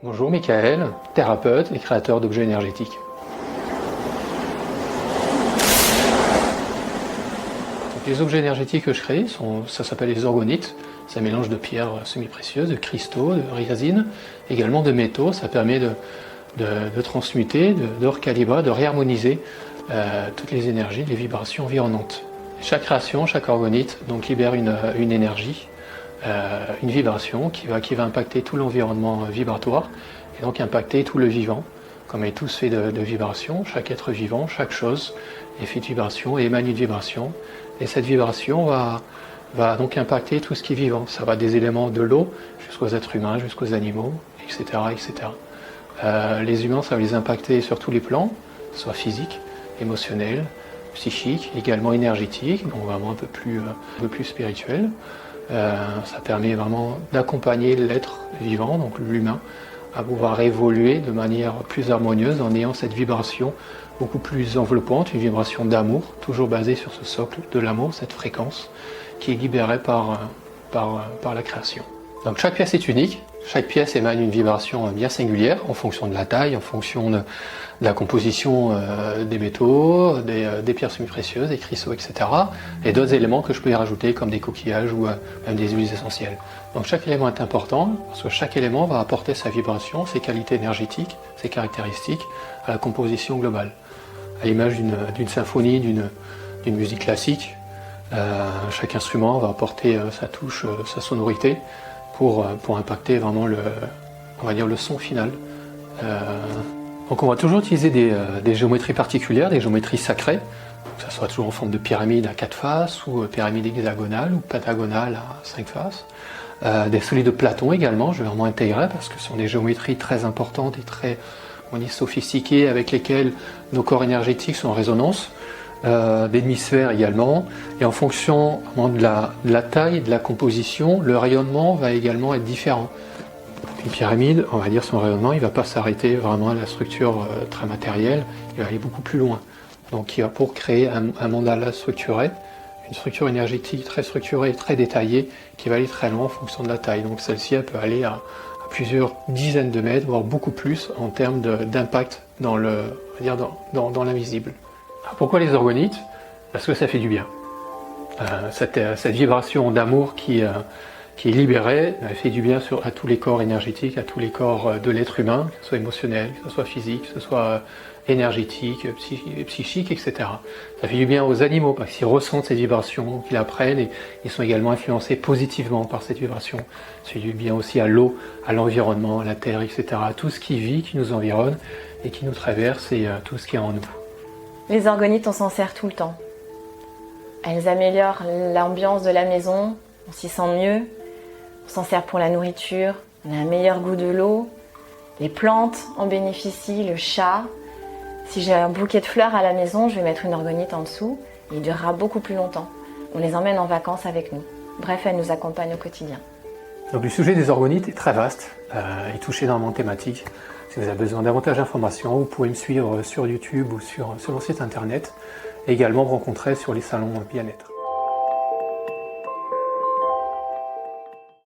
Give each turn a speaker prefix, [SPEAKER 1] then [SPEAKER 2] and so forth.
[SPEAKER 1] Bonjour, Michael, thérapeute et créateur d'objets énergétiques. Donc, les objets énergétiques que je crée, ça s'appelle les orgonites. C'est un mélange de pierres semi-précieuses, de cristaux, de résine, également de métaux. Ça permet de transmuter, de recalibrer, de réharmoniser toutes les énergies, les vibrations environnantes. Chaque création, chaque orgonite donc, libère une énergie, une vibration qui va impacter tout l'environnement vibratoire et donc impacter tout le vivant. Comme on est tous faits de vibrations, chaque être vivant, chaque chose est fait de vibration et émane une vibration. Et cette vibration va donc impacter tout ce qui est vivant. Ça va des éléments de l'eau jusqu'aux êtres humains, jusqu'aux animaux, etc. etc. Les humains, ça va les impacter sur tous les plans, soit physique, émotionnel, psychique, également énergétique, donc vraiment un peu plus spirituel. Ça permet vraiment d'accompagner l'être vivant, donc l'humain, à pouvoir évoluer de manière plus harmonieuse en ayant cette vibration beaucoup plus enveloppante, une vibration d'amour, toujours basée sur ce socle de l'amour, cette fréquence qui est libérée par la création. Donc chaque pièce est unique, chaque pièce émane une vibration bien singulière en fonction de la taille, en fonction de la composition des métaux, des pierres semi-précieuses, des cristaux, etc. Et d'autres éléments que je peux y rajouter comme des coquillages ou même des huiles essentielles. Donc chaque élément est important parce que chaque élément va apporter sa vibration, ses qualités énergétiques, ses caractéristiques à la composition globale. À l'image d'une symphonie, d'une musique classique, chaque instrument va apporter sa touche, sa sonorité pour impacter vraiment le son final. Donc on va toujours utiliser des géométries particulières, des géométries sacrées, que ce soit toujours en forme de pyramide à 4 faces, ou pyramide hexagonale, ou pentagonale à 5 faces. Des solides de Platon également, je vais vraiment intégrer parce que ce sont des géométries très importantes et très sophistiquées avec lesquelles nos corps énergétiques sont en résonance. Des demi-sphères également, et en fonction de la taille, de la composition, le rayonnement va également être différent. Une pyramide, on va dire son rayonnement, il ne va pas s'arrêter vraiment à la structure très matérielle, il va aller beaucoup plus loin. Donc pour créer un mandala structuré, une structure énergétique très structurée, très détaillée, qui va aller très loin en fonction de la taille. Donc celle-ci, elle peut aller à plusieurs dizaines de mètres, voire beaucoup plus en termes d'impact dans l'invisible. Pourquoi les orgonites? Parce que ça fait du bien. Cette vibration d'amour qui est libérée, elle fait du bien à tous les corps énergétiques, à tous les corps de l'être humain, que ce soit émotionnel, que ce soit physique, que ce soit énergétique, psychique, etc. Ça fait du bien aux animaux parce qu'ils ressentent cette vibration, qu'ils la prennent et ils sont également influencés positivement par cette vibration. Ça fait du bien aussi à l'eau, à l'environnement, à la terre, etc. À tout ce qui vit, qui nous environne et qui nous traverse et tout ce qui est en nous.
[SPEAKER 2] Les orgonites, on s'en sert tout le temps. Elles améliorent l'ambiance de la maison, on s'y sent mieux. On s'en sert pour la nourriture, on a un meilleur goût de l'eau. Les plantes en bénéficient, le chat. Si j'ai un bouquet de fleurs à la maison, je vais mettre une orgonite en dessous et il durera beaucoup plus longtemps. On les emmène en vacances avec nous. Bref, elles nous accompagnent au quotidien.
[SPEAKER 1] Donc le sujet des orgonites est très vaste, il touche énormément de thématiques. Si vous avez besoin de davantage d'informations, vous pouvez me suivre sur YouTube ou sur mon site internet. Et également me rencontrer sur les salons bien-être.